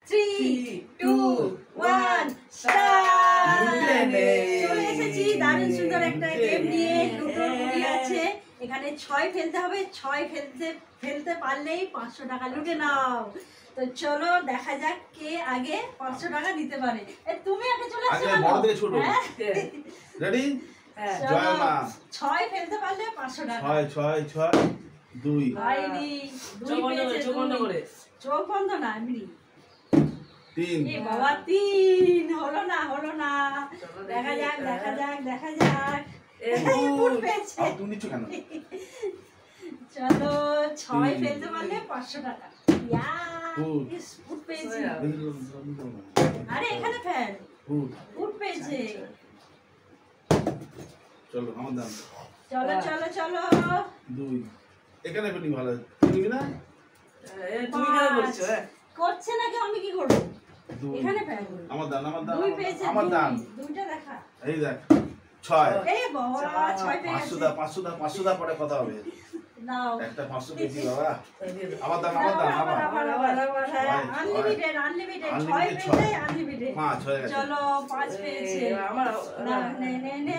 3, 2, 1, start! চলে এসেছি দারুণ সুন্দর একটা গেম নিয়ে। লুডোর গুটি আছে, এখানে 6 ফেলতে হবে। 6 ফেলতে পারলেই 500 টাকা লুটে নাও। তো চলো দেখা যাক কে আগে 500 টাকা দিতে পারে। তুমি আগে চলে আসো। বড় থেকে ছোট। রেডি? জয় মা। 6 ফেলতে পারলে 500 টাকা। 6 6 2 ভাইনি 2 পেয়েছে। চোখ বন্ধ না এমনি। 3 এ বাবা 3 হলো না। দেখা যাক। ফুট পেয়েছে। তুমি নিচ্ছ কেন? চলো 6 ফেলতে পারলে 500 টাকা। ইয়া ফুট পেয়েছে। আরে এখানে ফেল। ফুট পেয়েছে। চলো আমার দাম। চলো 2 এখানে ফেলি ভালো। তুমি না? তুমি কেন করছো? করছে না কেউ, আমি কি করব? এখানে ফেল। আমার দাম 2 পেয়েছে। আমার দাম। দুইটা দেখা। এই দেখ 6 এই বাবা 6 পেয়েছে। 500 দা পরে কথা হবে। নাও একটা 500 পেয়েছি বাবা। আমার দাম আনলিমিটেড 6 পেয়েছে আনলিমিটেড। 5 হয়ে গেছে। চলো 5 পেয়েছে। না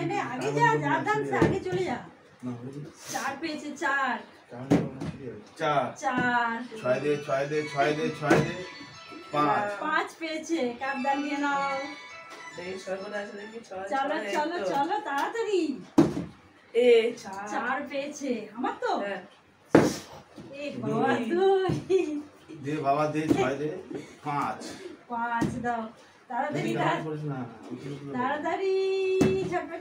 নে আগে যা দাম সে আগে চলে যা। 4 পেয়েছে 4 6 দে 5 পেয়েছে। কাপদান নিয়ে নাও। চলো তাড়াতাড়ি। 4 পেয়েছে। আমার তো এ বাবা 2 দে বাবা দে 6 দে 5 দাও তাড়াতাড়ি ঝটপট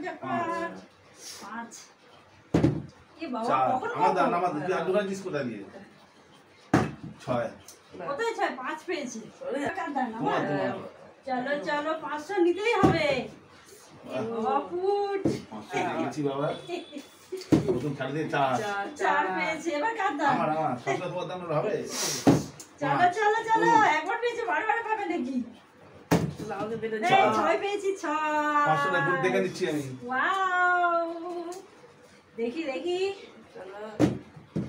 5 এ বাবা কখন আমার দাম তুই আর দুটো জিনিস কোথায় দিয়ে 6 কোথায় 6 5 পেয়েছি। চলো 500 নিতেই হবে। ফুট 500 দিয়েছি বাবা। প্রথম ছাড় দিয়ে 4 পেয়েছে। এবার কার দাম? আমার 500 তোমার দাম হবে। চলো একবার পেয়েছে বারবার পাবে নাকি? 6 পেয়েছি 6 500 টাকা গুড দেখে দিচ্ছি আমি। ওয়াও দেখি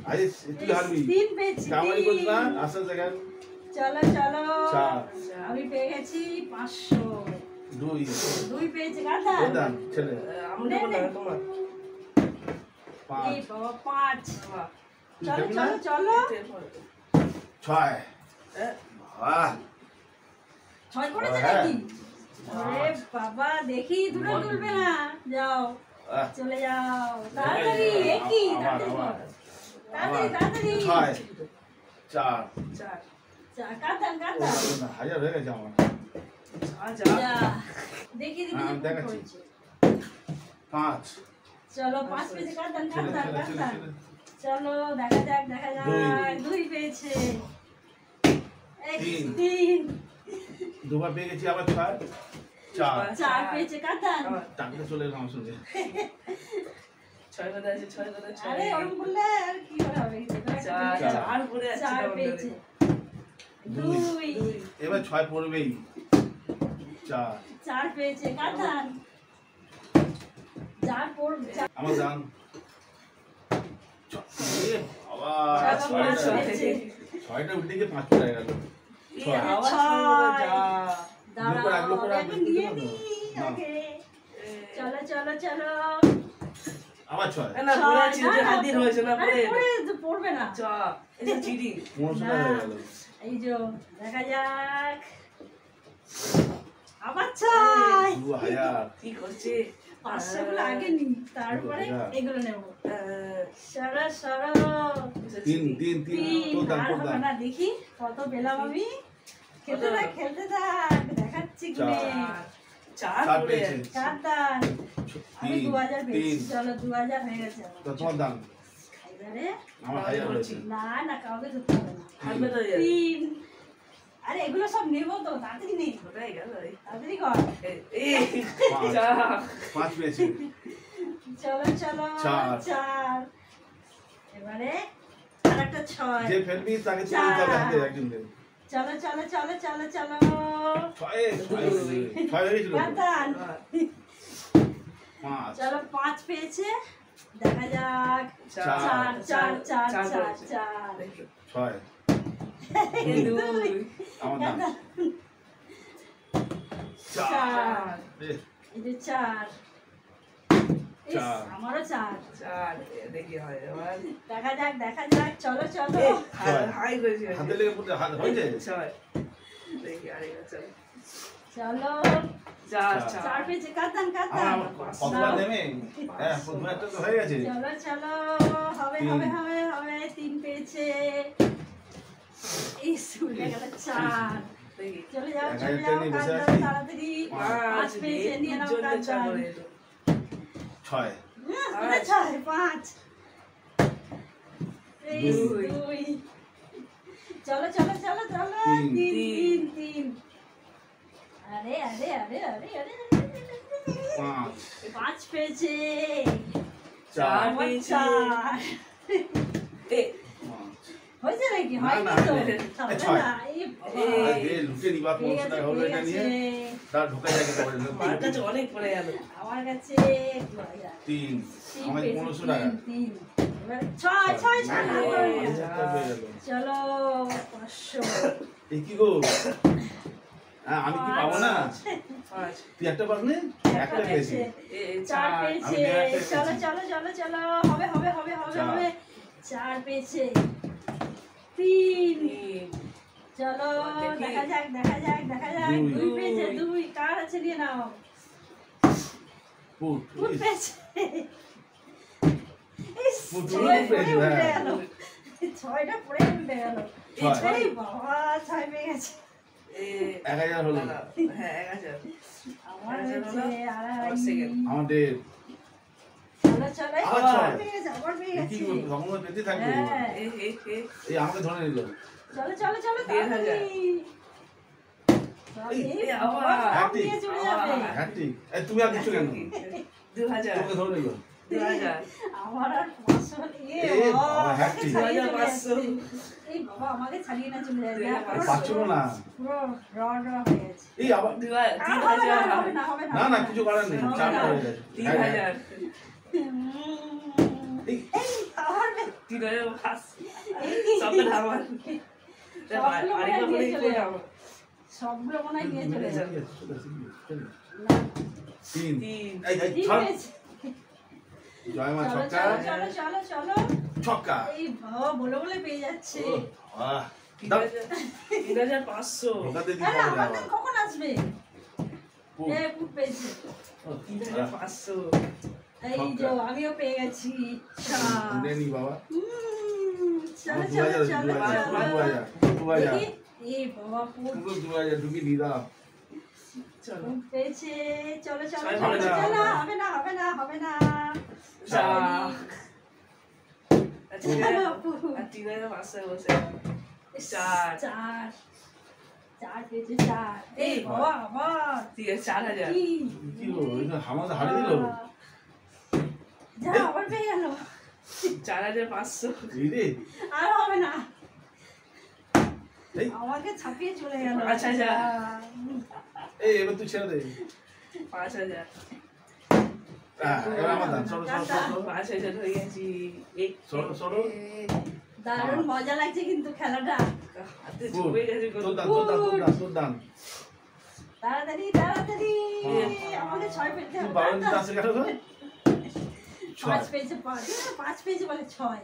আরে তুই হারবি 3 পেয়েছি। কামাই করছ না আসল জায়গা। চলো আমি পেয়ে গেছি 500। 2 পেয়েছে কার দাম? ওর দাম ছেলে তোমার 5 এই বাবা 5 চলো 6 বাহ 6 করেছে নাকি? আরে বাবা দেখি দুটো তুলবে না। যাও চলে যাও তাড়াতাড়ি। একই তাড়াতাড়ি 6 4 কার দাম 1000 হয়ে গেছে আমার। দেখি দেখাচ্ছি 5 চলো 5 পেয়েছে কার দাম চলো দেখা যাক 2 পেয়েছে। 3 দুবার পেয়ে গেছি আবার 4 পেয়েছে কার দাম? টাকা চলে এলাম আমার সঙ্গে। 6 কথা আছে 6 কথা। আরে ওরকম বললে আর কি করে হবে? 4 পেয়েছে 2 এবার 6 পড়বেই। 4 পেয়েছে কার দাম? 4 পড়বে আমার দাম বাবা 6টা উল্টে গিয়ে 5 পড়ে গেল। চলো আবার 6 পড়বে না। চিড়ি 500 টাকা হয়ে গেল। এই যে দেখা যাক আবার 6 কি করছে? 500 গুলো আগে নি তারপরে এগুলো নেব। সরো 3 তোর দাম না দেখি কত পেলাম আমি। খেলতে থাক দেখাচ্ছি গুনে। 4 পেয়েছে। কার দাম? আমি 2000 পেয়েছি। চলো 2000 হয়ে গেছে আমার। তো তোমার দাম খাইবারে আমার 1000 হয়েছে। না কাউকে ধরতে হবে না। 3 আরে এগুলো সব নেব তো তাড়াতাড়ি নেই। তাড়াতাড়ি কর। 5 পেয়েছে। চলো 4 এবারে আরেকটা 6 যে ফেলবি তাকে তুলে দিতে হবে একদিন দে। চলো 5 চলো 5 পেয়েছে। দেখা যাক 4 6 আমার দাম চার। ইস, চার। আমারও চার। চার দেখি হয় এবার দেখা যাক দেখা যাক, চলো চলো। হাই করেছি হাতে লেগে পড়তে হাত হয়েছে ছয় দেখি আরেকবার চল চলো চার চার। চার পেয়েছে, কাতান কাতান। আমার কতবার নেমে হ্যাঁ প্রথমে একটা তো হয়ে গেছে চলো চলো, হবে তিন। হবে হবে হবে, তিন পেয়েছে। ইস, উঠে গেল চার। দেখি চলে যাও একা চলে একটা যাও, নিয়ে বসে কাতান আছি। তাড়াতাড়ি। পাঁচ পাঁচ পেয়েছে, নিয়ে নাও জন্য ছয় কাতান। করে এলো। ছয় কোথায় ছয়? পাঁচ। ইস, দুই। দুই। চলো চলো চলো চলো, তিন। তিন তিন। তিন তিন। আরে আরে আরে আরে আরে, পাঁচ পাঁচ পেয়েছে। চার আমার পেয়েছে। চার। এ, পাঁচ হয়েছে নাকি? না, হয়নি না, তো? এই তবে ছয়। না, এই বাবা। এই, আরে লুটে নিবা পেয়ে 500 গেছে, টাকা হলো পেয়ে এটা নিয়ে গেছে। তার ঢোকা যায় কেটে মার কাছে অনেক পড়ে গেল আমার কাছে 2000। তিন তিন আমার পেয়েছে, 1500 টাকা তিন, তিন। এবার ছয় ছয় ছয় না, এই, ধরো না। যা। চলো 500। এই কি গো হ্যাঁ আমি কি পাবো না পাঁচ তুই একটা পাসনি একটা পেয়েছি এ, চার চার পেয়েছে। আমি একটা চলো পেয়েছি। চলো চলো চলো, হবে হবে হবে হবে চার। হবে। চার পেয়েছে। তিন। তিন চলো দেখি। দেখা যাক দেখা যাক দেখা যাক। দুই। দুই পেয়েছে, দুই। কার আছে নিয়ে নাও। পুট ফুট পেয়েছে। ইস, ফুট ছয় পেয়েছে, পড়ে উঠে হ্যাঁ। গেল। ছয়টা পড়ে উঠে গেল। ছয়। এই বাবা, ছয় পেয়ে গেছে। এ, 1000 হলো হ্যাঁ 1000 আমার আচ্ছা, হচ্ছে দাদা। আড়াই। আমার second। আমাদের চলো চলো, এই আবার আবার ছয়। পেয়ে গেছে, আবার পেয়ে এই কি গেছে। গো কখনো পেতে থাকবে হ্যাঁ। এ, এ, এ, এই আমাকে ধরে নিল চলো চলো চলো, 1000 তাড়াতাড়ি। এই, এই এই বাবা, আবার। সব নিয়ে চলে যাবে। আবার। হ্যাঁ ঠিক এই তুমি আর কিছু কেন 2000 তোকে ধরে নিল 2000 আমার আর 500 এ এ বাবা, বাবা, হ্যাঁ আমাকে ঠিক। ছাড়িয়ে চলে 2500 যাচ্ছে। এই বাবা, আমাকে ছাড়িয়ে না চলে যায়। দুই হাজার পুরো- পাচ্ছিল না পুরো র র হয়ে গেছে। এই আবার আর হবে না, হবে না, হবে না, না হবে না কিছু করার নেই হবে চাপ না। হয়ে গেছে 3000 এই, এই, আমার বে- 3000 সবটা আমার সবগুলো মনে হয় আরেকবার নিয়ে বলে চলে কি যাবে। সবগুলো মনে হয় নিয়ে চলে যাবে। না, তিন তিন এই এই ঠিক ছক আছে। জয় মা চলো ছক্কা চলো চলো চলো চলো। ছক্কা এই বাবা, বলে বলে পেয়ে যাচ্ছে। ও বাহ 3500 ঢোকাতে দিতে আরে, হবে আমার আবার নাম কখন আসবে? পুট। এ, পুট পেয়েছে। ও, 3500 এই যে, আমিও পেয়ে গেছি। উঠে নি বাবা চলো আমার চলো 2000 চলো 2000 চলো। 2000 দেখি। এই বাবা, পুট 2000 ঢুকি দি দাও চলো পুট পেয়েছে। চলো চলো ছয় চলো হবে না, চলো, হবে না। হবে না হবে না হবে না। চার আচ্ছা চলো, পুট। আর 3500 বসে চার চার চার পেয়েছে, চার। এই বাবা, আবার ঠিক আছে 4000 কি? কি হলো এটা হামাতে হারিয়ে দিল যা, আবার পেয়ে গেল। 4500 এই রে আর হবে না, এই আমাকে ছাপিয়ে চলে গেল। আচ্ছা, আচ্ছা। এই এবার তুই ছেড়ে দে 5000 এবার আমার দান সরো সরো সরো 5000 হয়ে গেছি এই সরো, সরো। দারুণ মজা লাগছে কিন্তু খেলাটা। হাতে চুপে গেছে তোর দান তোর দান তোর দান তোর দান তাড়াতাড়ি তাড়াতাড়ি, আমাকে ছয় পেতে তুই হবে। 12 দিতে আসে কেন গো? পাঁচ ছয় পেয়েছে, পাঁচ পেয়েছে বলে ছয়।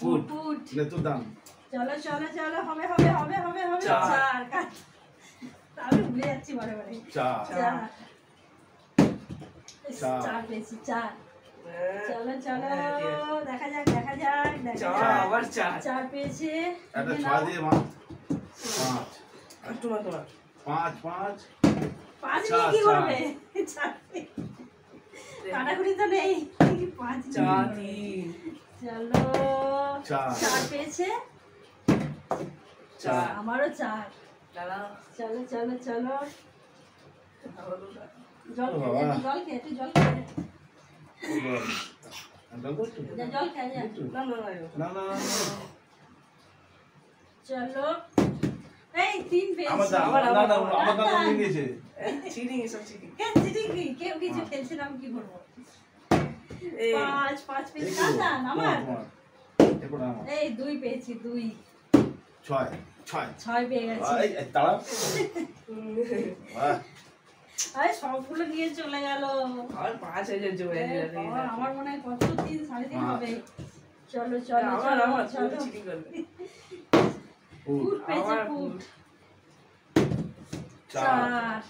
Foot foot. নে তোর দান চলো চলো চলো, হবে হবে হবে হবে হবে। চার। চার কাট। আমি ভুলে যাচ্ছি বারে বারে। চার চার। চার। চার পেয়েছি, চার। চলো চলো, হ্যাঁ, ঠিক আছে। দেখা যাক দেখা যাক দেখা চার যাক। আবার চার চার পেয়েছে। একটা নিয়ে ছয় নাও। দিয়ে মা পাঁচ আর তোমার তোমার পাঁচ পাঁচ পাঁচ চার, নিয়ে কি চার। করবে? চার পেয়ে- কাটাকুটি তো নেই। পাঁচ নিয়ে চার কি করবে? 3 চলো, চার। চার পেয়েছে। চার আমারও চার। দাঁড়া চলো চলো চলো, জল ও খেয়ে বাবা। যা, জল খেয়ে, তুই জল খেয়ে যা। যা, জল খেয়ে যা। না না না না না চলো, এই তিন আমার পেয়েছি। দান আবার, না না আবার। আমার দান নিয়ে নিয়েছে চিটিং এসব চিটিং কেন চিটিং কি? কেউ কিছু খেলছে না, আমি কি করবো? এই পাঁচ পাঁচ এই পেয়েছি। তো, কার দান? আমার? তোমার এরপর আমার এই দুই পেয়েছি, দুই। ছয় ছয় ছয় পেয়ে গেছি। এই এই, দাঁড়া বাহ আরে সবগুলো নিয়ে চলে গেল। আর 5,000 জমে যাবে। আমার মনে হয় কত 3 3.5 হবে। চলো চলো আমার চলো আমার চলো। চিটিং করবে। ফুট পেয়েছে আমার ফুট। চার 4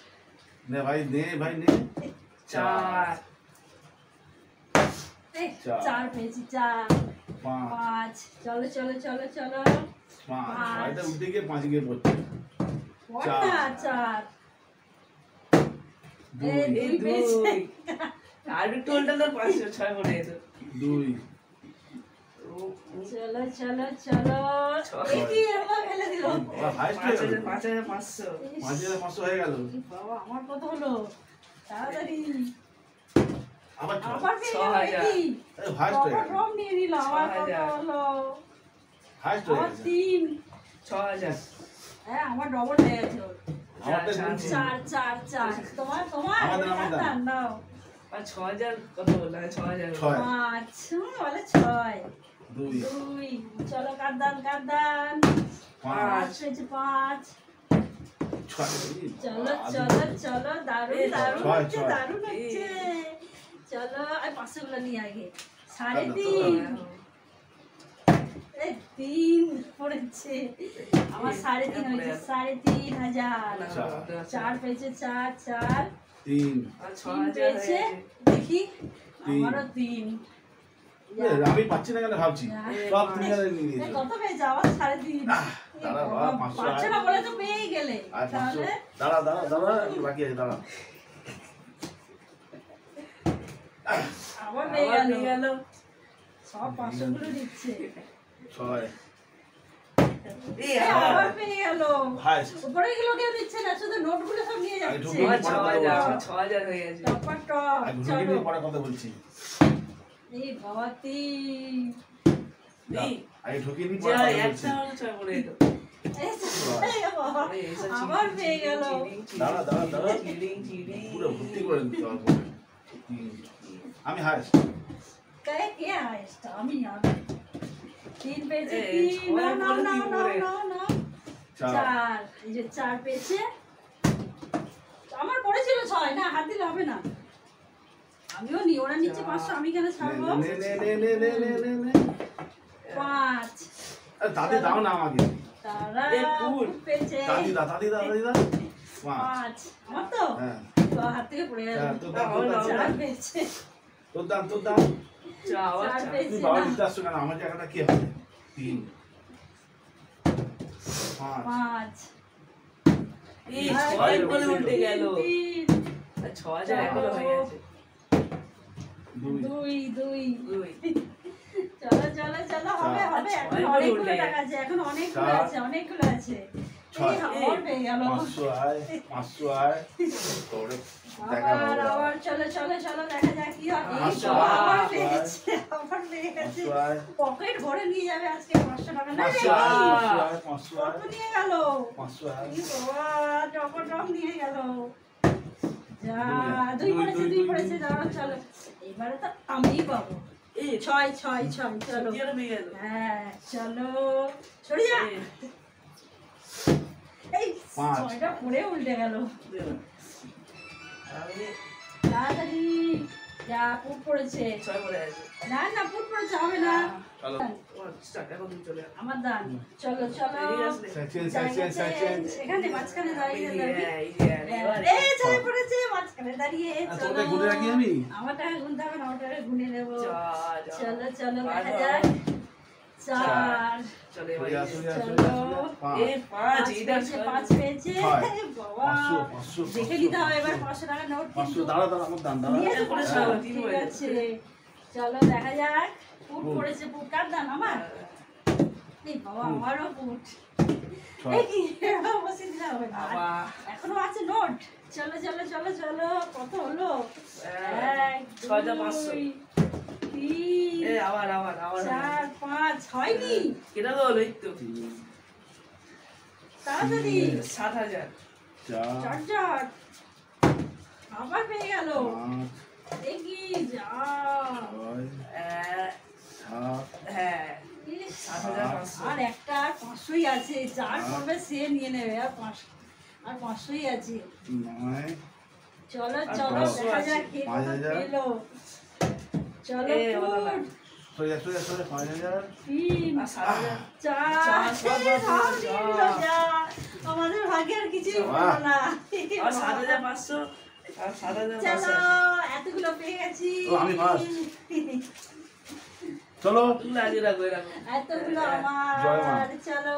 নে ভাই নে 4 এই চার। 4 পেয়েছি 4 পাঁচ 5 চলো চলো চলো চলো পাঁচ পাঁচ। ছয়টা উঠে গিয়ে 5 গিয়ে পড়ছে পড় না 4 দুই এই এই 2 পেয়েছে 2 আর একটু উল্টালে 5 6 করে যেত। দুই চলো চলো চলো ছয়। এই কি এরকম ফেলে দিল। বাবা হাইস্ট হয়ে গেল 5,500 5,500 হয়ে গেল এই বাবা আমার কত হলো তাড়াতাড়ি আবার আবার পেয়ে গেল 6,000 কি হাইস্ট হয়ে বাবা গেল ড্রপ নিয়ে নিল আমার কত 6,000 হলো হাইস্ট হয়ে আমার গেছে 3 6,000 হ্যাঁ আমার ডবল হয়ে গেছে আমাদের চার, বলছি 4 4 4 তোমার তোমার আমাদের। দান দাও আর 6,000 কত বললাম 6,000 ছয় 5 বলে 6 দুই 2 চলো কাদান কাদান পাঁচ 5 পেয়েছে 5 ছয় চলো চলো চলো দারুন এই দারুন ছয়, হচ্ছে ছয়। দারুন হচ্ছে চলো আর 500 গুলো নিয়ে আগে দাদা, 3.5 এই 3 পড়েছে আমার 3.5 হয়েছে 3.5 4 পেয়েছে 4 4 তিন 3 পেয়েছে দেখি আমারও 3 আমি পাচ্ছি না কেন ভাবছি সব তুমি আর নিয়ে নিয়েছো কত পেয়েছে আবার 3.5 দাঁড়া বাবা 500 পাচ্ছে না বলে তো পেয়েই গেলে আর 500 তাহলে দাঁড়া বাকি আছে দাঁড়া আবার পেয়ে আবার গেল নিয়ে গেল সব 500 গুলো দিচ্ছে ছয় এই এই আবার আবার পেয়ে গেল হাইস্ট উপরে গুলো কেউ দিচ্ছে না শুধু নোটগুলো সব নিয়ে আরে যাচ্ছে ঢুকিয়ে আমার পরে কথা 6,000 বলছি। আমার 6,000 হয়ে গেছে টপার টপ আর ঢুকে চলো দিয়ে পরে কথা বলছি এই বাবা 3 এই আগে ঢুকিয়ে দিয়ে যা পরে কথা একটা বলছি হলো 6 করে যেত এই বাবা আবার পেয়ে গেল দাঁড়া চিটিং চিটিং পুরো ভর্তি করে দিতে হবে আমি হাইস্ট কে কে হাইস্ট আমি 3 পেয়েছে এই 3 না ছয় না বলে না কি না করে? না 4 4 এই যে 4 পেয়েছে আমার পড়েছিল 6 না হাত দিলে হবে না আমিও নি ওরা নিচে 500 আমি কেন ছাড়বো নে 5 আরে দাদি দাও না আমাকে তারা এই ফুল। পেয়েছে দাদি দা 5 5 আমার তো হ্যাঁ তো হাত থেকে পড়ে গেল হ্যাঁ, তোর দাম 4 পেয়েছে তোর দাম যা আবার 4 চার। তুই পেয়েছে বাবা না দিতে আসছো কেন আমার জায়গাটা কি হবে 3 5 5 এই 6 করে উল্টে গেল আর 6,000 এখনো হয়ে গেছে 2 2 দুই চলো চলো চলো হবে চার। হবে এখন ছয় অনেকগুলো উঠে টাকা আছে এখন অনেকগুলো চার। আছে অনেকগুলো আছে ছয়। এই আমার পেয়ে গেল 500 আয় তোরে দেখা আবার হবে আবার চলো চলো চলো দেখা যাক কি হয় এই 500 তো আবার আয়, পেয়েছে আবার পেয়ে গেছে 500 আয় পকেট ভরে নিয়ে যাবে আজকে 500 টাকা না 500 আয় 500 কত আয় নিয়ে গেল 500 আয় এই বাবা টপর টপ নিয়ে গেল যা দুই, দুই পড়েছে দুই, দুই দুই, পড়েছে দাঁড়াও চলো এবারে তো আমিই পাবো এই 6 6 6 চলো কি আর পেয়ে গেল হ্যাঁ চলো সরে যা এই, এই পাঁচ। 6টা পড়ে উল্টে গেল আমি তাড়াতাড়ি যা পুট পড়েছে 6 করে আছে না না পুট পড়েছে হবে না চলো টাকা কত চলে গেল আমার দান চলো চলো বেরিয়ে আসলে সেকশন এখানে মাঝখানে দাঁড়িয়ে দাঁড়িয়ে এই যে এবার এই ছেলে পড়েছে মাঝখানে দাঁড়িয়ে আর চলো তোকে গুনে রাখি আমি? আমার টাকা গুনতে হবে না আমার টাকা গুনে নেবো যা চলো চলো দেখা বারবার। যাক 4 চলে এবার চলো এই 5 এটা 5 পেয়েছে ছয়। বাবা 500 দেখে নিতে হবে এবার 500 টাকা নোট 500 দাঁড়া আমার দাম দাঁড়া নিয়ে এরপরে এসো, সব ঠিক তিন হয়ে আছে চলো দেখা যাক পুট পুট। পড়েছে পুট কার দান আমার এই বাবা আমারও পুট ছয়। এই কি এরকম বসে দিলে হবে না বাবা এখনো আছে নোট চলো চলো চলো চলো কত হলো 1 ছয়টা 500 3 এই আবার 4 5 হয়নি কেটা তো হলো এই তো তাড়াতাড়ি 7,000 চার চট আবার পেয়ে গেল 5 দেখি যা 6 হ্যাঁ ইস, 7,500 আর একটা আর 500ই আছে যার করবে সে নিয়ে নেবে আর 500ই আছে 9 চলো আর চলো 500 দেখা আছে। যাক কে কত 5000 পেলো। চলো এ, হলো না। সরে যা, সরে যা, সরে যা, 5000 তিন আর 7,000 চার সব এ, বাবা, সব দিয়ে দিল, যা। আমাদের ভাগ্যে আর কিছুই হলো না আর 7,500 আর 7,500 চলো আছে। এতগুলো পেয়ে গেছি ও, আমি first। চলো তুই লাগিয়ে রাখো এরকম এতগুলো হ্যাঁ, জয় মা। আমার চলো